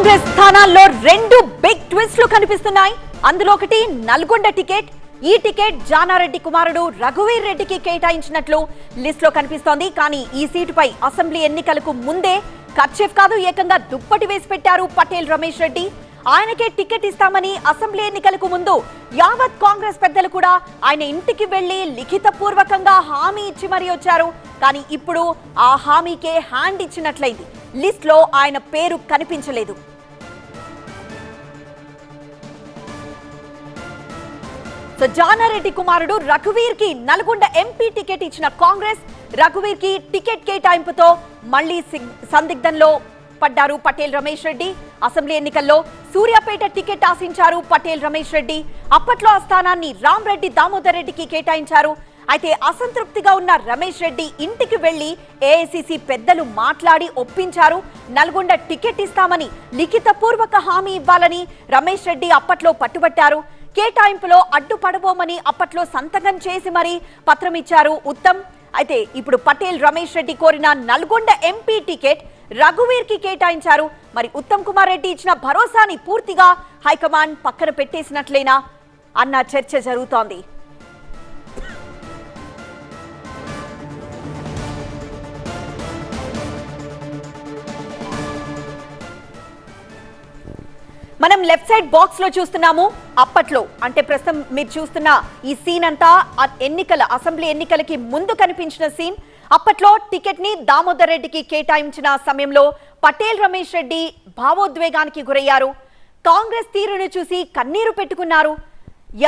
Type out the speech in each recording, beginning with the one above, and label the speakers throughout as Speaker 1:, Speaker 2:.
Speaker 1: కాంగ్రెస్ స్థానాల్లో రెండు బిగ్ ట్విస్ట్లు కనిపిస్తున్నాయి. అందులో ఒకటి నల్గొండ టికెట్. ఈ టికెట్ జానారెడ్డి కుమారుడు రఘువీర్ రెడ్డికి కేటాయించినట్లు లిస్ట్ లో కనిపిస్తోంది. కానీ ఈ సీటుపై అసెంబ్లీ ఎన్నికలకు ముందే కర్చీఫ్ కాదు ఏకంగా దుప్పటి వేసి పెట్టారు పటేల్ రమేష్ రెడ్డి. ఆయనకే టికెట్ ఇస్తామని అసెంబ్లీ ఎన్నికలకు ముందు యావత్ కాంగ్రెస్ పెద్దలు కూడా ఆయన ఇంటికి వెళ్లి లిఖిత పూర్వకంగా హామీ ఇచ్చి మరీ వచ్చారు. కానీ ఇప్పుడు ఆ హామీకే హ్యాండ్ ఇచ్చినట్లయింది. లిస్ట్ లో ఆయన పేరు కనిపించలేదు. సో జానారెడ్డి కుమారుడు రఘువీర్ కి నల్గొండ ఎంపీ టికెట్ ఇచ్చిన కాంగ్రెస్ రఘువీర్ కి టికెట్ కేటాయింపుతో మళ్లీ సందిగ్ధంలో పడ్డారు పటేల్ రమేష్ రెడ్డి. అసెంబ్లీ ఎన్నికల్లో సూర్యాపేట టికెట్ ఆశించారు పటేల్ రమేష్ రెడ్డి. అప్పట్లో ఆ స్థానాన్ని రామరెడ్డి దామోదర్ రెడ్డికి కేటాయించారు. అయితే అసంతృప్తిగా ఉన్న రమేష్ రెడ్డి ఇంటికి వెళ్లి ఏఐసీసీ పెద్దలు మాట్లాడి ఒప్పించారు. నల్గొండ టికెట్ ఇస్తామని లిఖిత పూర్వక హామీ ఇవ్వాలని రమేష్ రెడ్డి అప్పట్లో పట్టుబట్టారు. కేటాయింపులో అడ్డుపడబోమని అప్పట్లో సంతకం చేసి మరీ పత్రం ఇచ్చారు ఉత్తమ్. అయితే ఇప్పుడు పటేల్ రమేష్ రెడ్డి కోరిన నల్గొండ ఎంపీ టికెట్ రఘువీర్ కి కేటాయించారు. మరి ఉత్తమ్ కుమార్ రెడ్డి ఇచ్చిన భరోసాని పూర్తిగా హైకమాండ్ పక్కన పెట్టేసినట్లేనా అన్న చర్చ జరుగుతోంది. మనం లెఫ్ట్ సైడ్ బాక్స్ లో చూస్తున్నాము. అప్పట్లో అంటే ప్రస్తుతం మీరు చూస్తున్న ఈ సీన్ అంతా అసెంబ్లీ ఎన్నికలకి ముందు కనిపించిన సీన్. అప్పట్లో టికెట్ ని దామోదర్ రెడ్డికి కేటాయించిన సమయంలో పటేల్ రమేష్ రెడ్డి భావోద్వేగానికి గురయ్యారు. కాంగ్రెస్ తీరును చూసి కన్నీరు పెట్టుకున్నారు.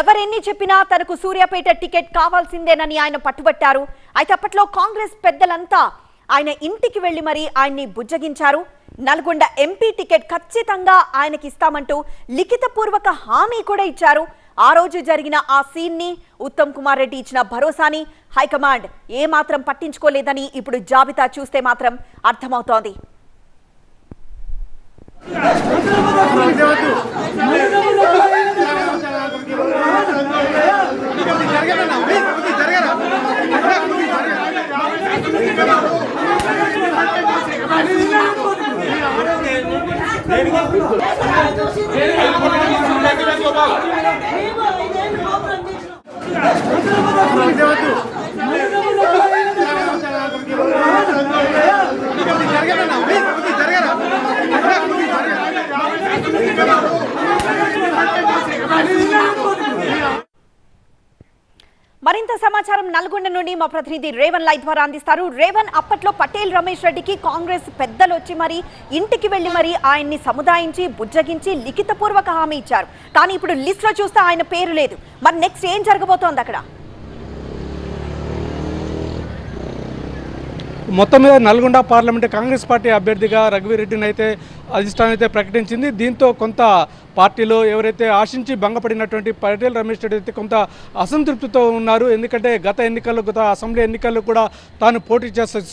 Speaker 1: ఎవరెన్ని చెప్పినా తనకు సూర్యాపేట టికెట్ కావాల్సిందేనని ఆయన పట్టుబట్టారు. అయితే అప్పట్లో కాంగ్రెస్ పెద్దలంతా ఆయన ఇంటికి వెళ్లి మరీ ఆయన్ని బుజ్జగించారు. నల్గొండ ఎంపీ టికెట్ ఖచ్చితంగా ఆయనకి ఇస్తామంటూ లిఖిత పూర్వక హామీ కూడా ఇచ్చారు. ఆ రోజు జరిగిన ఆ సీన్ ని ఉత్తమ్ కుమార్ రెడ్డి ఇచ్చిన భరోసాని హైకమాండ్ ఏమాత్రం పట్టించుకోలేదని ఇప్పుడు జాబితా చూస్తే మాత్రం అర్థమవుతోంది. మరింత సమాచారం నల్గొండ నుండి మా ప్రతినిధి రేవన్ లైవ్ ద్వారా అందిస్తారు. రేవన్, అప్పట్లో పటేల్ రమేష్ రెడ్డికి కాంగ్రెస్ పెద్దలు వచ్చి మరి ఇంటికి వెళ్లి మరి ఆయన్ని సముదాయించి బుజ్జగించి లిఖిత పూర్వక హామీ ఇచ్చారు. కానీ ఇప్పుడు లిస్ట్ లో చూస్తే ఆయన పేరు లేదు. మరి నెక్స్ట్ ఏం జరగబోతోంది అక్కడ?
Speaker 2: మొత్తం మీద నల్గొండ పార్లమెంటు కాంగ్రెస్ పార్టీ అభ్యర్థిగా రఘువీర్ రెడ్డిని అయితే అధిష్టానం అయితే ప్రకటించింది. దీంతో కొంత పార్టీలో ఎవరైతే ఆశించి భంగపడినటువంటి పటేల్ రమేష్ రెడ్డి అయితే కొంత అసంతృప్తితో ఉన్నారు. ఎందుకంటే గత అసెంబ్లీ ఎన్నికల్లో కూడా తాను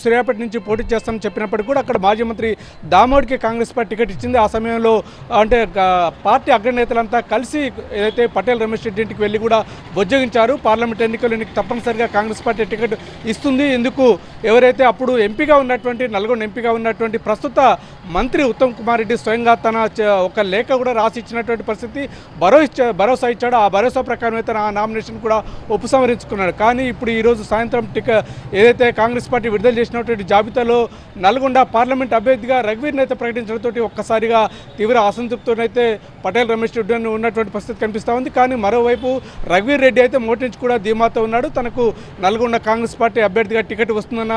Speaker 2: సూర్యాపేట నుంచి పోటీ చేస్తానని చెప్పినప్పటికీ కూడా అక్కడ మాజీ మంత్రి దామోడ్కి కాంగ్రెస్ పార్టీ టికెట్ ఇచ్చింది. ఆ సమయంలో అంటే పార్టీ అగ్రనేతలంతా కలిసి ఏదైతే పటేల్ రమేష్ రెడ్డి ఇంటికి వెళ్ళి కూడా బొజ్జగించారు. పార్లమెంట్ ఎన్నికల్లో తప్పనిసరిగా కాంగ్రెస్ పార్టీ టికెట్ ఇస్తుంది. ఎందుకు ఎవరైతే అప్పుడు నల్గొండ ఎంపీగా ఉన్నటువంటి ప్రస్తుత మంత్రి ఉత్తమ్ కుమార్ రెడ్డి స్వయంగా తన ఒక లేఖ కూడా రాసి ఇచ్చినటువంటి పరిస్థితి భరోసా ఇచ్చాడు. ఆ భరోసా ప్రకారం అయితే ఆ నామినేషన్ కూడా ఉపసంహరించుకున్నాడు. కానీ ఇప్పుడు ఈరోజు సాయంత్రం ఏదైతే కాంగ్రెస్ పార్టీ విడుదల చేసినటువంటి జాబితాలో నల్గొండ పార్లమెంట్ అభ్యర్థిగా రఘువీర్ని అయితే ప్రకటించడంతో ఒక్కసారిగా తీవ్ర అసంతృప్తితోనైతే పటేల్ రమేష్ రెడ్డి ఉన్నటువంటి పరిస్థితి కనిపిస్తూ ఉంది. కానీ మరోవైపు రఘువీర్ రెడ్డి అయితే మొదటి నుంచి కూడా ధీమాతో ఉన్నాడు. తనకు నల్గొండ కాంగ్రెస్ పార్టీ అభ్యర్థిగా టికెట్ వస్తుందన్న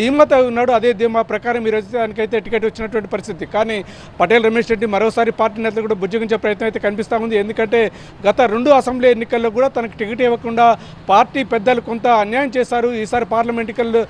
Speaker 2: ధీమాతో ఉన్నాడు. అదే ధీమా ప్రకారం ఈరోజు దానికైతే టికెట్ వచ్చినటువంటి పరిస్థితి. కానీ పటేల్ రమేష్ రెడ్డి మరోసారి పార్టీ నేతలు కూడా బుజ్జగించే ప్రయత్నం అయితే కనిపిస్తూ ఉంది. ఎందుకంటే గత 2 అసెంబ్లీ ఎన్నికల్లో కూడా తనకు టికెట్ ఇవ్వకుండా పార్టీ పెద్దలు కొంత అన్యాయం చేశారు. ఈసారి పార్లమెంట్ ఎన్నికల్లో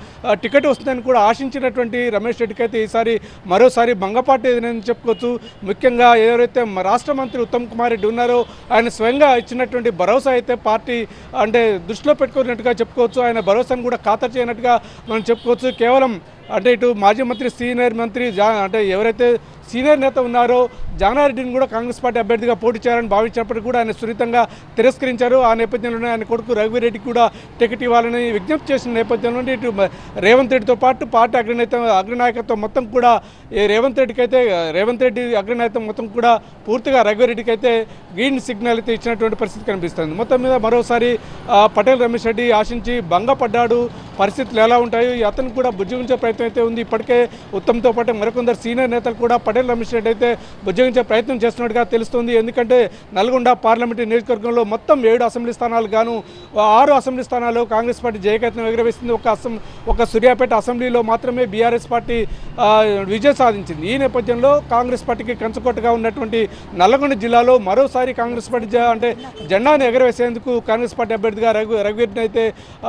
Speaker 2: టికెట్ వస్తుందని కూడా ఆశించినటువంటి రమేష్ రెడ్డికి అయితే ఈసారి మరోసారి భంగపాటు ఏదని చెప్పుకోవచ్చు. ముఖ్యంగా ఎవరైతే రాష్ట్ర మంత్రి ఉత్తమ్ కుమార్ రెడ్డి ఉన్నారో ఆయన స్వయంగా ఇచ్చినటువంటి భరోసా అయితే పార్టీ అంటే దృష్టిలో పెట్టుకున్నట్టుగా చెప్పుకోవచ్చు. ఆయన భరోసాను కూడా ఖాతరు చేయనట్టుగా మనం చెప్పుకోవచ్చు. కేవలం అంటే ఇటు మాజీ మంత్రి సీనియర్ మంత్రి అంటే ఎవరైతే సీనియర్ నేత ఉన్నారో జానారెడ్డిని కూడా కాంగ్రెస్ పార్టీ అభ్యర్థిగా పోటీ చేయాలని భావించినప్పటికీ కూడా ఆయన సున్నితంగా తిరస్కరించారు. ఆ నేపథ్యంలోనే ఆయన కొడుకు రఘువీరెడ్డికి కూడా టికెట్ ఇవ్వాలని విజ్ఞప్తి చేసిన నేపథ్యంలో ఇటు రేవంత్ రెడ్డితో పాటు పార్టీ అగ్రనాయకత్వం మొత్తం కూడా రేవంత్ రెడ్డి అగ్రనాయకత్వం మొత్తం కూడా పూర్తిగా రఘువీరెడ్డికి అయితే గ్రీన్ సిగ్నల్ అయితే ఇచ్చినటువంటి పరిస్థితి కనిపిస్తుంది. మొత్తం మీద మరోసారి పటేల్ రమేష్ రెడ్డి ఆశించి భంగపడ్డాడు. పరిస్థితులు ఎలా ఉంటాయో అతను కూడా బుజ్జగించే ప్రయత్నం అయితే ఉంది. ఇప్పటికే ఉత్తమ్తో పాటు మరికొందరు సీనియర్ నేతలు కూడా పటేల్ రమేష్ రెడ్డి అయితే బుజ్జగించే ప్రయత్నం చేస్తున్నట్టుగా తెలుస్తుంది. ఎందుకంటే నల్గొండ పార్లమెంటు నియోజకవర్గంలో మొత్తం 7 అసెంబ్లీ స్థానాలు గాను 6 అసెంబ్లీ స్థానాల్లో కాంగ్రెస్ పార్టీ జయకేతనం ఎగురవేసింది. ఒక సూర్యాపేట అసెంబ్లీలో మాత్రమే బీఆర్ఎస్ పార్టీ విజయం సాధించింది. ఈ నేపథ్యంలో కాంగ్రెస్ పార్టీకి కంచుకోటగా ఉన్నటువంటి నల్గొండ జిల్లాలో మరోసారి కాంగ్రెస్ పార్టీ అంటే జెండాను ఎగరవేసేందుకు కాంగ్రెస్ పార్టీ అభ్యర్థిగా రఘువీరెడ్డిని అయితే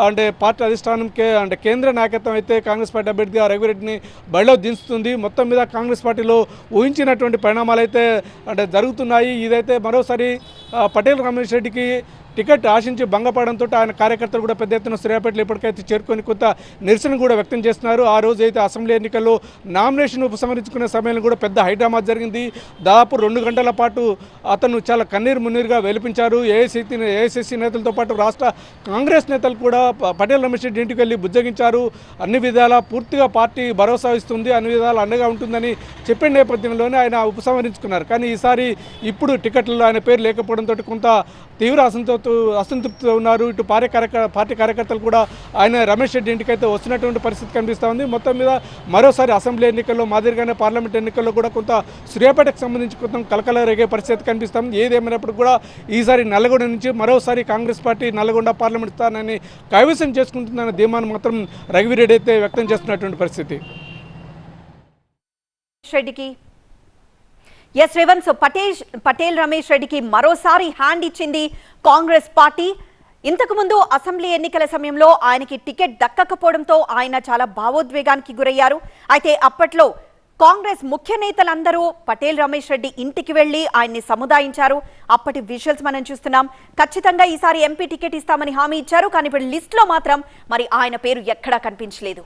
Speaker 2: అంటే పార్టీ అధిష్టానం అంటే కేంద్ర నాయకత్వం అయితే కాంగ్రెస్ పార్టీ అభ్యర్థిగా రఘువీరెడ్డిని బరిలో దించుతుంది. మొత్తం మీద కాంగ్రెస్ పార్టీలో ఊహించినటువంటి పరిణామాలు అయితే అంటే జరుగుతున్నాయి. ఇదైతే మరోసారి పటేల్ రమేష్ రెడ్డికి టికెట్ ఆశించి భంగపడంతో ఆయన కార్యకర్తలు కూడా పెద్ద ఎత్తున సూర్యాపేటలో ఇప్పటికైతే చేరుకొని కొంత నిరసన కూడా వ్యక్తం చేస్తున్నారు. ఆ రోజు అయితే అసెంబ్లీ ఎన్నికల్లో నామినేషన్ ఉపసంహరించుకునే సమయంలో కూడా పెద్ద హైడ్రామా జరిగింది. దాదాపు 2 గంటల పాటు అతను చాలా కన్నీరు మున్నీరుగా వెలిపించారు. ఏఐసిసి నేతలతో పాటు రాష్ట్ర కాంగ్రెస్ నేతలు కూడా పటేల్ రమేష్ రెడ్డి ఇంటికి వెళ్ళి బుజ్జగించారు. అన్ని విధాలా పూర్తిగా పార్టీ భరోసా ఇస్తుంది, అన్ని విధాలు అండగా ఉంటుందని చెప్పిన నేపథ్యంలోనే ఆయన ఉపసంహరించుకున్నారు. కానీ ఈసారి ఇప్పుడు టికెట్లలో ఆయన పేరు లేకపోవడంతో కొంత తీవ్ర అసంతృప్తితో ఉన్నారు. ఇటు పార్టీ కార్యకర్తలు కూడా ఆయన రమేష్ రెడ్డి ఇంటికి అయితే వస్తున్నటువంటి పరిస్థితి కనిపిస్తూ ఉంది. మొత్తం మీద మరోసారి అసెంబ్లీ ఎన్నికల్లో మాదిరిగానే పార్లమెంట్ ఎన్నికల్లో కూడా కొంత సూర్యాపేటకు సంబంధించి కొంత కలకల రేగే పరిస్థితి కనిపిస్తాం. ఏదేమైనప్పుడు కూడా ఈసారి నల్గొండ నుంచి మరోసారి కాంగ్రెస్ పార్టీ నల్గొండ పార్లమెంట్ స్థానాన్ని కైవసం చేసుకుంటుందన్న ధీమాను మాత్రం రఘువీరెడ్డి అయితే వ్యక్తం చేస్తున్నటువంటి పరిస్థితి.
Speaker 1: ఎస్ రేవంత్, సో పటేల్ రమేష్ రెడ్డికి మరోసారి హ్యాండ్ ఇచ్చింది కాంగ్రెస్ పార్టీ. ఇంతకు ముందు అసెంబ్లీ ఎన్నికల సమయంలో ఆయనకి టికెట్ దక్కకపోవడంతో ఆయన చాలా భావోద్వేగానికి గురయ్యారు. అయితే అప్పట్లో కాంగ్రెస్ ముఖ్య నేతలందరూ పటేల్ రమేష్ రెడ్డి ఇంటికి వెళ్లి ఆయన్ని సముదాయించారు. అప్పటి విజువల్స్ మనం చూస్తున్నాం. ఖచ్చితంగా ఈసారి ఎంపీ టికెట్ ఇస్తామని హామీ ఇచ్చారు. కానీ ఇప్పుడు లిస్ట్ లో మాత్రం మరి ఆయన పేరు ఎక్కడా కనిపించలేదు.